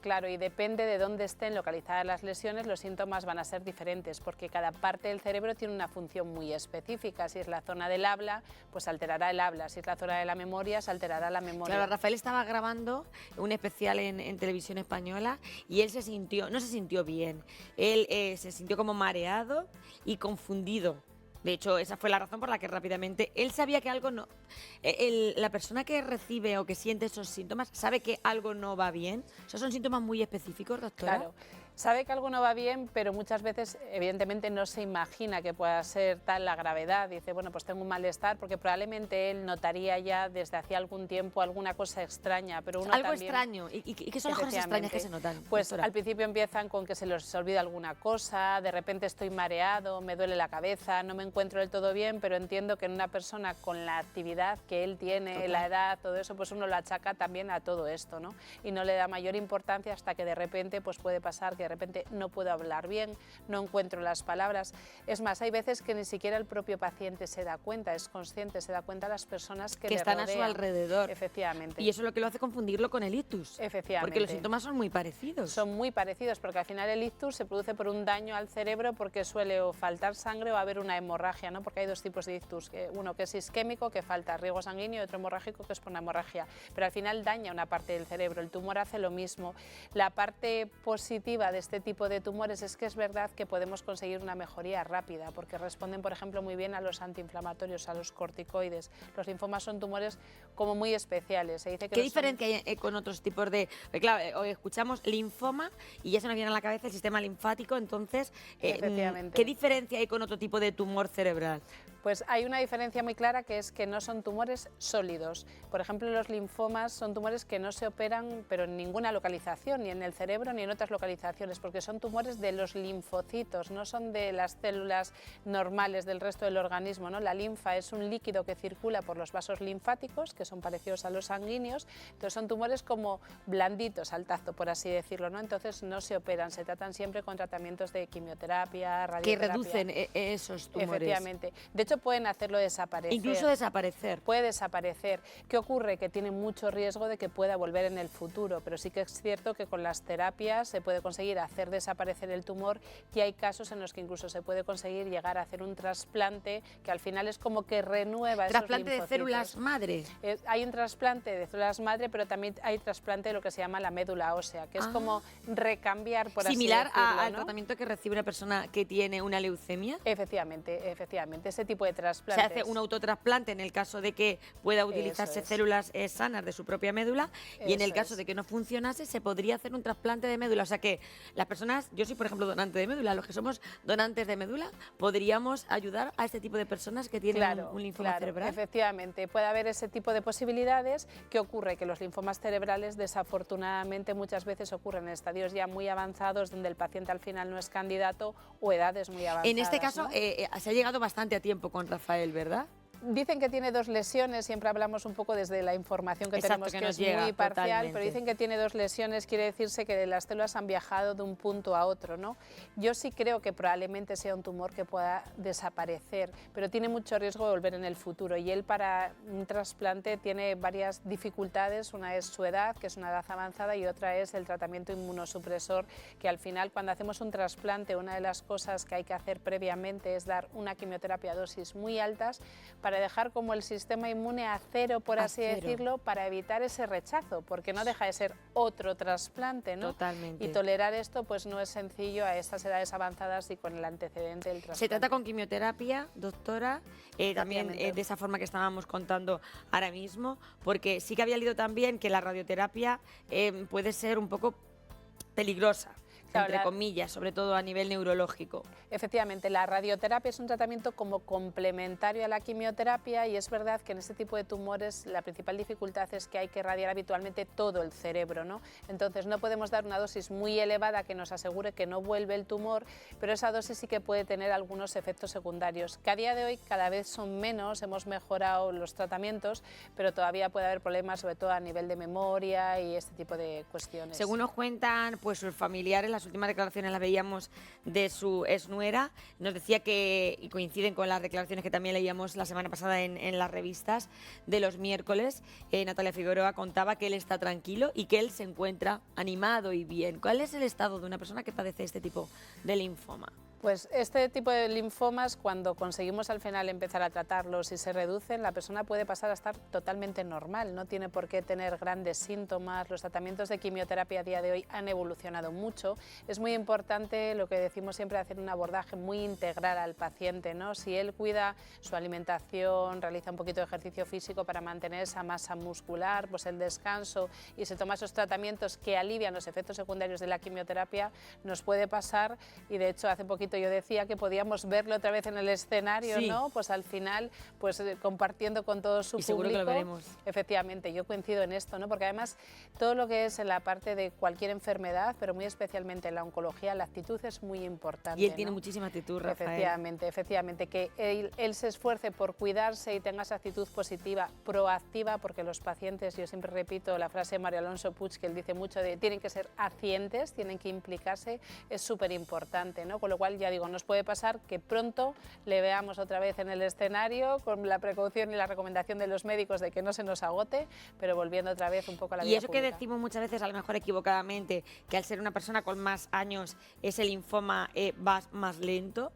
Claro, y depende de dónde estén localizadas las lesiones, los síntomas van a ser diferentes, porque cada parte del cerebro tiene una función muy específica. Si es la zona del habla, pues alterará el habla. Si es la zona de la memoria, se alterará la memoria. Claro, Rafael estaba grabando un especial en televisión española y él no se sintió bien. Él se sintió como mareado y confundido. De hecho, esa fue la razón por la que rápidamente él sabía que algo no... la persona que recibe o que siente esos síntomas sabe que algo no va bien. O sea, son síntomas muy específicos, doctora. Claro, sabe que algo no va bien, pero muchas veces, evidentemente, no se imagina que pueda ser tal la gravedad. Dice, bueno, pues tengo un malestar, porque probablemente él notaría ya desde hacía algún tiempo alguna cosa extraña, pero uno algo también... extraño. ¿Y qué son las cosas extrañas que se notan, Pues doctora? al principio empiezan con que se les olvida alguna cosa, de repente estoy mareado, me duele la cabeza, no me encuentro del todo bien, pero entiendo que en una persona con la actividad que él tiene, Total. la edad, todo eso, pues uno lo achaca también a todo esto, ¿no? Y no le da mayor importancia hasta que de repente pues puede pasar que de repente no puedo hablar bien, no encuentro las palabras. Es más, hay veces que ni siquiera el propio paciente se da cuenta, es consciente, se da cuenta las personas que le están rodean. a su alrededor. Efectivamente. Y eso es lo que lo hace confundirlo con el ictus. Efectivamente. Porque los síntomas son muy parecidos. Son muy parecidos, porque al final el ictus se produce por un daño al cerebro porque suele o faltar sangre o haber una hemorragia, ¿no? Porque hay dos tipos de ictus, uno que es isquémico, que falta riego sanguíneo, y otro hemorrágico, que es por una hemorragia. Pero al final daña una parte del cerebro, el tumor hace lo mismo. La parte positiva de este tipo de tumores es que es verdad que podemos conseguir una mejoría rápida, porque responden, por ejemplo, muy bien a los antiinflamatorios, a los corticoides. Los linfomas son tumores como muy especiales. Se dice que ¿Qué diferencia hay con otros tipos de...? Claro, hoy escuchamos linfoma y ya se nos viene a la cabeza el sistema linfático, entonces, Efectivamente. ¿qué diferencia hay con otro tipo de tumor cerebral? Pues hay una diferencia muy clara, que es que no son tumores sólidos. Por ejemplo, los linfomas son tumores que no se operan pero en ninguna localización, ni en el cerebro ni en otras localizaciones, porque son tumores de los linfocitos, no son de las células normales del resto del organismo, ¿no? La linfa es un líquido que circula por los vasos linfáticos, que son parecidos a los sanguíneos, entonces son tumores como blanditos al tacto, por así decirlo, ¿no? Entonces no se operan, se tratan siempre con tratamientos de quimioterapia, radioterapia. Que reducen esos tumores. Efectivamente. De hecho, pueden hacerlo desaparecer. Incluso desaparecer. Puede desaparecer. ¿Qué ocurre? Que tiene mucho riesgo de que pueda volver en el futuro, pero sí que es cierto que con las terapias se puede conseguir hacer desaparecer el tumor, y hay casos en los que incluso se puede conseguir llegar a hacer un trasplante que al final es como que renueva esos ¿Trasplante de linfocitos. células madre? Hay un trasplante de células madre, pero también hay trasplante de lo que se llama la médula ósea, que es como recambiar, por similar así decirlo, al ¿no? tratamiento que recibe una persona que tiene una leucemia. Efectivamente, ese tipo de Se trasplantes. hace un autotrasplante en el caso de que pueda utilizarse células sanas de su propia médula, y en el caso de que no funcionase se podría hacer un trasplante de médula. O sea que las personas, yo soy por ejemplo donante de médula, los que somos donantes de médula, podríamos ayudar a este tipo de personas que tienen un linfoma cerebral. Efectivamente, puede haber ese tipo de posibilidades. ¿Qué ocurre? Que los linfomas cerebrales desafortunadamente muchas veces ocurren en estadios ya muy avanzados, donde el paciente al final no es candidato, o edades muy avanzadas. En este caso, ¿no? se ha llegado bastante a tiempo con Rafael, ¿verdad? Dicen que tiene 2 lesiones, siempre hablamos un poco desde la información que Exacto, tenemos, que que nos es llega, muy parcial, totalmente. pero dicen que tiene 2 lesiones, quiere decirse que las células han viajado de un punto a otro, ¿no? Yo sí creo que probablemente sea un tumor que pueda desaparecer, pero tiene mucho riesgo de volver en el futuro, y él para un trasplante tiene varias dificultades. Una es su edad, que es una edad avanzada, y otra es el tratamiento inmunosupresor, que al final cuando hacemos un trasplante una de las cosas que hay que hacer previamente es dar una quimioterapia a dosis muy altas para dejar como el sistema inmune a cero, por así decirlo, para evitar ese rechazo, porque no deja de ser otro trasplante, ¿no? Totalmente. Y tolerar esto pues no es sencillo a estas edades avanzadas y con el antecedente del trasplante. Se trata con quimioterapia, doctora, también de esa forma que estábamos contando ahora mismo, porque sí que había leído también que la radioterapia puede ser un poco peligrosa. Claro, entre comillas, sobre todo a nivel neurológico. Efectivamente, la radioterapia es un tratamiento como complementario a la quimioterapia, y es verdad que en este tipo de tumores la principal dificultad es que hay que radiar habitualmente todo el cerebro, ¿no? Entonces no podemos dar una dosis muy elevada que nos asegure que no vuelve el tumor, pero esa dosis sí que puede tener algunos efectos secundarios, que a día de hoy cada vez son menos, hemos mejorado los tratamientos, pero todavía puede haber problemas, sobre todo a nivel de memoria y este tipo de cuestiones. Según nos cuentan pues sus familiares, las últimas declaraciones las veíamos de su exnuera, nos decía que, y coinciden con las declaraciones que también leíamos la semana pasada en las revistas de los miércoles, Natalia Figueroa contaba que él está tranquilo y que él se encuentra animado y bien. ¿Cuál es el estado de una persona que padece este tipo de linfoma? Pues este tipo de linfomas, cuando conseguimos al final empezar a tratarlos y se reducen, la persona puede pasar a estar totalmente normal, no tiene por qué tener grandes síntomas. Los tratamientos de quimioterapia a día de hoy han evolucionado mucho. Es muy importante, lo que decimos siempre, hacer un abordaje muy integral al paciente, ¿no? Si él cuida su alimentación, realiza un poquito de ejercicio físico para mantener esa masa muscular, pues el descanso, y se toma esos tratamientos que alivian los efectos secundarios de la quimioterapia, nos puede pasar. Y de hecho hace poquito yo decía que podíamos verlo otra vez en el escenario, sí, ¿no? Pues al final, pues compartiendo con todo su y público. Seguro que lo veremos. Efectivamente, yo coincido en esto, ¿no? Porque además todo lo que es en la parte de cualquier enfermedad, pero muy especialmente en la oncología, la actitud es muy importante. Y él tiene ¿no? muchísima actitud, Rafael. Efectivamente, que él se esfuerce por cuidarse y tenga esa actitud positiva, proactiva, porque los pacientes, yo siempre repito la frase de Mario Alonso Puig, que él dice mucho de tienen que ser hacientes, tienen que implicarse, es súper importante, ¿no? Con lo cual, ya digo, nos puede pasar que pronto le veamos otra vez en el escenario con la precaución y la recomendación de los médicos de que no se nos agote, pero volviendo otra vez un poco a la vida Y eso pública. que decimos muchas veces, a lo mejor equivocadamente, que al ser una persona con más años ese linfoma va más lento.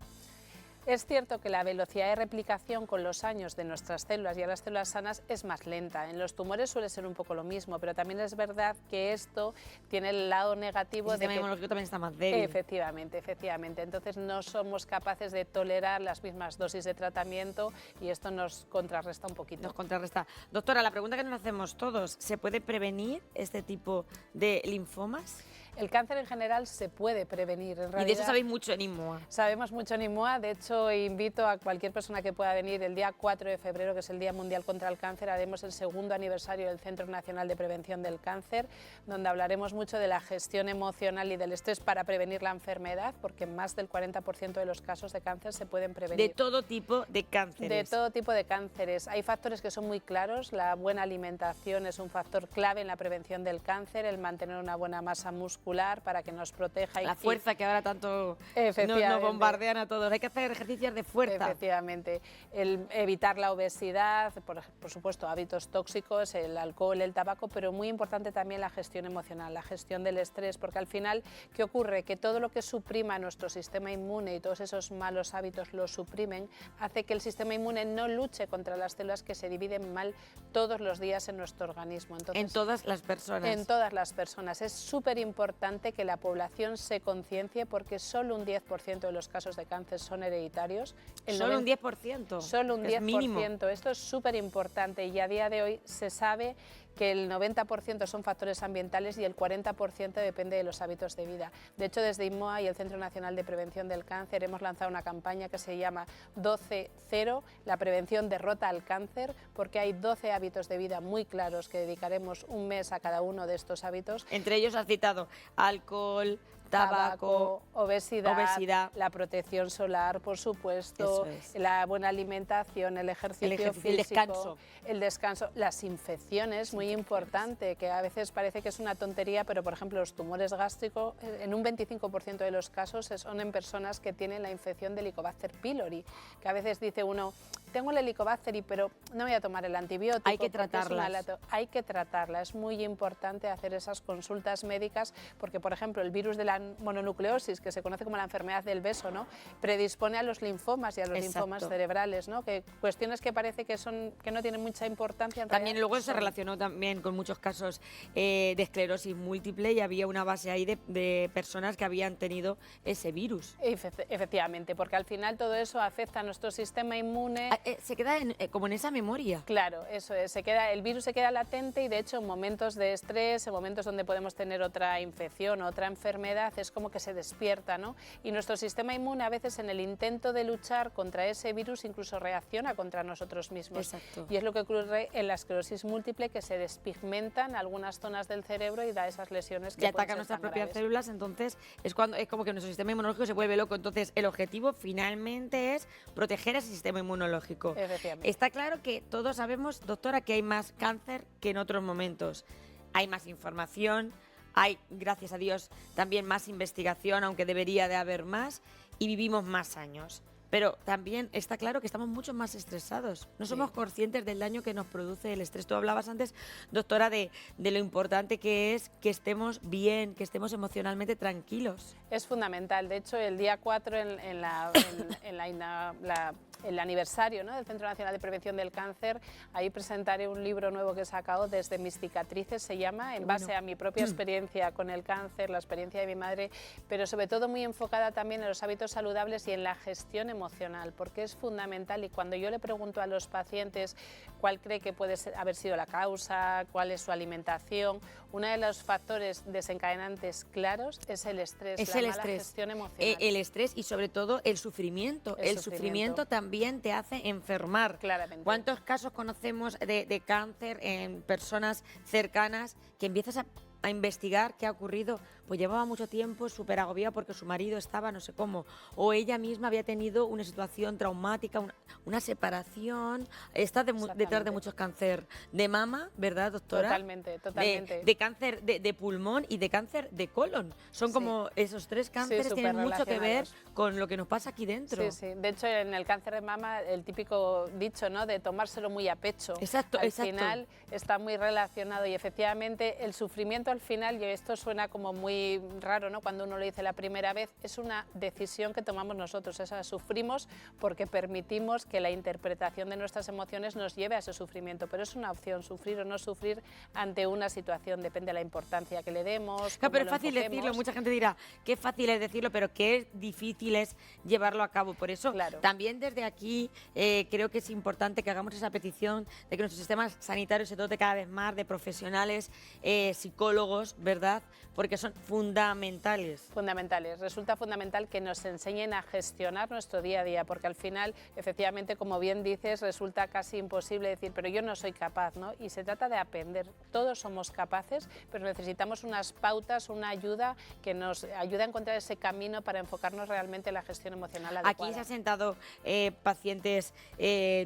Es cierto que la velocidad de replicación con los años de nuestras células y a las células sanas es más lenta. En los tumores suele ser un poco lo mismo, pero también es verdad que esto tiene el lado negativo El de sistema que inmunológico también está más débil. Efectivamente. Entonces no somos capaces de tolerar las mismas dosis de tratamiento y esto nos contrarresta un poquito. Nos contrarresta. Doctora, la pregunta que nos hacemos todos, ¿se puede prevenir este tipo de linfomas? El cáncer en general se puede prevenir. En realidad, y de eso sabéis mucho en IMOA. Sabemos mucho en IMOA, de hecho invito a cualquier persona que pueda venir el día 4 de febrero, que es el Día Mundial contra el Cáncer, haremos el segundo aniversario del Centro Nacional de Prevención del Cáncer, donde hablaremos mucho de la gestión emocional y del estrés para prevenir la enfermedad, porque más del 40% de los casos de cáncer se pueden prevenir. De todo tipo de cánceres. De todo tipo de cánceres. Hay factores que son muy claros, la buena alimentación es un factor clave en la prevención del cáncer, el mantener una buena masa muscular para que nos proteja. La fuerza que ahora tanto nos bombardean a todos. Hay que hacer ejercicios de fuerza. Efectivamente. El evitar la obesidad, por supuesto, hábitos tóxicos, el alcohol, el tabaco, pero muy importante también la gestión emocional, la gestión del estrés, porque al final, ¿qué ocurre? Que todo lo que suprima nuestro sistema inmune y todos esos malos hábitos lo suprimen, hace que el sistema inmune no luche contra las células que se dividen mal todos los días en nuestro organismo. Entonces, en todas las personas. En todas las personas. Es súper importante que la población se conciencie porque solo un 10% de los casos de cáncer son hereditarios. ¿Solo un 10%? Solo un 10%. Mínimo. Esto es súper importante y a día de hoy se sabe que el 90% son factores ambientales y el 40% depende de los hábitos de vida. De hecho, desde IMOA y el Centro Nacional de Prevención del Cáncer hemos lanzado una campaña que se llama 12-0, la prevención derrota al cáncer, porque hay 12 hábitos de vida muy claros que dedicaremos un mes a cada uno de estos hábitos. Entre ellos has citado alcohol, tabaco, obesidad, la protección solar, por supuesto, la buena alimentación, el ejercicio físico, el descanso, las infecciones, muy importante, que a veces parece que es una tontería, pero por ejemplo los tumores gástricos, en un 25% de los casos son en personas que tienen la infección de Helicobacter pylori, que a veces dice uno, tengo el Helicobacter, pero no voy a tomar el antibiótico. Hay que tratarlas. Hay que tratarla, es muy importante hacer esas consultas médicas, porque por ejemplo el virus de la mononucleosis, que se conoce como la enfermedad del beso, ¿no? Predispone a los linfomas y a los linfomas cerebrales, ¿no? Que cuestiones que parece que no tienen mucha importancia. También luego se relacionó también con muchos casos de esclerosis múltiple y había una base ahí de personas que habían tenido ese virus. Efectivamente, porque al final todo eso afecta a nuestro sistema inmune. Se queda como en esa memoria. Claro, eso es, el virus se queda latente y de hecho en momentos de estrés, en momentos donde podemos tener otra infección, otra enfermedad, es como que se despierta, ¿no? Y nuestro sistema inmune a veces en el intento de luchar contra ese virus incluso reacciona contra nosotros mismos. Exacto. Y es lo que ocurre en la esclerosis múltiple, que se despigmentan algunas zonas del cerebro y da esas lesiones que atacan nuestras propias células, entonces es como que nuestro sistema inmunológico se vuelve loco. Entonces el objetivo finalmente es proteger ese sistema inmunológico. Está claro que todos sabemos, doctora, que hay más cáncer que en otros momentos. Hay más información, hay, gracias a Dios, también más investigación, aunque debería de haber más, y vivimos más años. Pero también está claro que estamos mucho más estresados. No somos conscientes del daño que nos produce el estrés. Tú hablabas antes, doctora, de lo importante que es que estemos bien, que estemos emocionalmente tranquilos. Es fundamental. De hecho, el día 4 el aniversario, ¿no?, del Centro Nacional de Prevención del Cáncer, ahí presentaré un libro nuevo que he sacado, Desde mis cicatrices se llama, en base a mi propia experiencia con el cáncer, la experiencia de mi madre, pero sobre todo muy enfocada también en los hábitos saludables y en la gestión emocional, porque es fundamental. Y cuando yo le pregunto a los pacientes cuál cree que puede haber sido la causa, cuál es su alimentación, uno de los factores desencadenantes claros es el estrés, es la el mala estrés. gestión emocional. El estrés y sobre todo el sufrimiento. El sufrimiento también te hace enfermar. Claramente. ¿Cuántos casos conocemos de cáncer en personas cercanas que empiezas a investigar qué ha ocurrido? Pues llevaba mucho tiempo súper agobiada porque su marido estaba no sé cómo, o ella misma había tenido una situación traumática, una separación. Está detrás de muchos cáncer de mama, ¿verdad, doctora? Totalmente, totalmente. De cáncer de pulmón y de cáncer de colon. Son como esos tres cánceres, tienen mucho que ver con lo que nos pasa aquí dentro. Sí, sí. De hecho, en el cáncer de mama, el típico dicho, ¿no?, de tomárselo muy a pecho. Exacto, al final está muy relacionado, y efectivamente el sufrimiento al final, y esto suena como muy raro, ¿no?, cuando uno lo dice la primera vez, es una decisión que tomamos nosotros. O sea, sufrimos porque permitimos que la interpretación de nuestras emociones nos lleve a ese sufrimiento, pero es una opción, sufrir o no sufrir ante una situación, depende de la importancia que le demos. Claro, pero es fácil decirlo, mucha gente dirá qué fácil es decirlo, pero qué difícil es llevarlo a cabo. Por eso, también desde aquí creo que es importante que hagamos esa petición de que nuestro sistema sanitario se dote cada vez más de profesionales, psicólogos, ¿verdad?, porque son fundamentales. Fundamentales. Resulta fundamental que nos enseñen a gestionar nuestro día a día, porque al final, efectivamente, como bien dices, resulta casi imposible decir, pero yo no soy capaz, ¿no? Y se trata de aprender. Todos somos capaces, pero necesitamos unas pautas, una ayuda que nos ayude a encontrar ese camino para enfocarnos realmente en la gestión emocional adecuada. Aquí se han sentado pacientes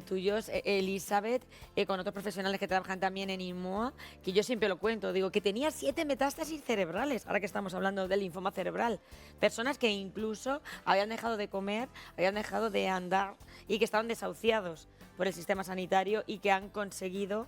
tuyos, Elizabeth, con otros profesionales que trabajan también en INMOA, que yo siempre lo cuento, digo, que tenía 7 metástasis cerebrales, ahora que estamos hablando del linfoma cerebral. Personas que incluso habían dejado de comer, habían dejado de andar y que estaban desahuciados por el sistema sanitario y que han conseguido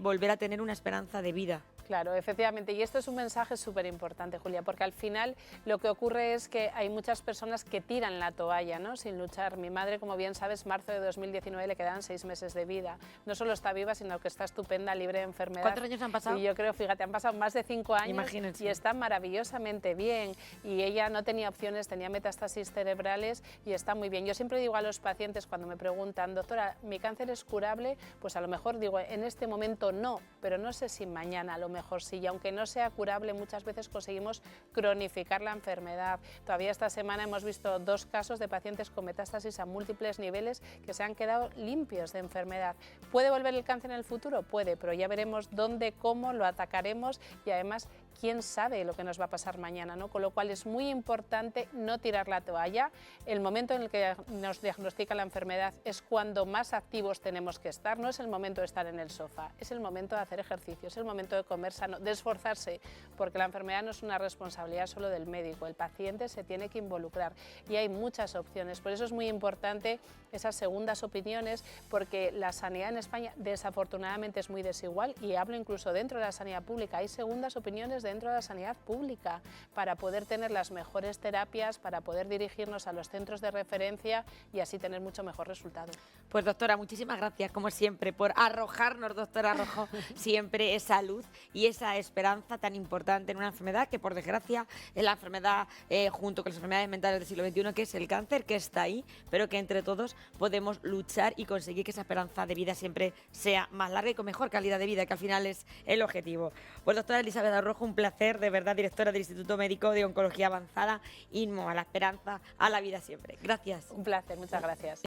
volver a tener una esperanza de vida. Claro, efectivamente, y esto es un mensaje súper importante, Julia, porque al final lo que ocurre es que hay muchas personas que tiran la toalla, ¿no?, sin luchar. Mi madre, como bien sabes, marzo de 2019 le quedaban 6 meses de vida. No solo está viva, sino que está estupenda, libre de enfermedad. ¿Cuántos años han pasado? Y yo creo, fíjate, han pasado más de 5 años. Imagínense. Y está maravillosamente bien. Y ella no tenía opciones, tenía metástasis cerebrales y está muy bien. Yo siempre digo a los pacientes cuando me preguntan, doctora, ¿mi cáncer es curable? Pues a lo mejor digo, en este momento no, pero no sé si mañana a lo mejor sí, y aunque no sea curable, muchas veces conseguimos cronificar la enfermedad. Todavía esta semana hemos visto 2 casos de pacientes con metástasis a múltiples niveles que se han quedado limpios de enfermedad. ¿Puede volver el cáncer en el futuro? Puede, pero ya veremos dónde, cómo lo atacaremos y además quién sabe lo que nos va a pasar mañana, ¿no? Con lo cual es muy importante no tirar la toalla. El momento en el que nos diagnostica la enfermedad es cuando más activos tenemos que estar, no es el momento de estar en el sofá, es el momento de hacer ejercicio, es el momento de comer sano, de esforzarse, porque la enfermedad no es una responsabilidad solo del médico, el paciente se tiene que involucrar y hay muchas opciones. Por eso es muy importante esas segundas opiniones, porque la sanidad en España desafortunadamente es muy desigual, y hablo incluso dentro de la sanidad pública, hay segundas opiniones dentro de la sanidad pública para poder tener las mejores terapias, para poder dirigirnos a los centros de referencia y así tener mucho mejor resultado. Pues doctora, muchísimas gracias como siempre por arrojarnos, doctora Rojo, siempre esa luz y esa esperanza tan importante en una enfermedad que por desgracia es la enfermedad junto con las enfermedades mentales del siglo XXI, que es el cáncer, que está ahí, pero que entre todos podemos luchar y conseguir que esa esperanza de vida siempre sea más larga y con mejor calidad de vida, que al final es el objetivo. Pues doctora Elizabeth Rojo, un placer, de verdad, directora del Instituto Médico de Oncología Avanzada, INMOA, a la esperanza, a la vida siempre. Gracias. Un placer, muchas gracias.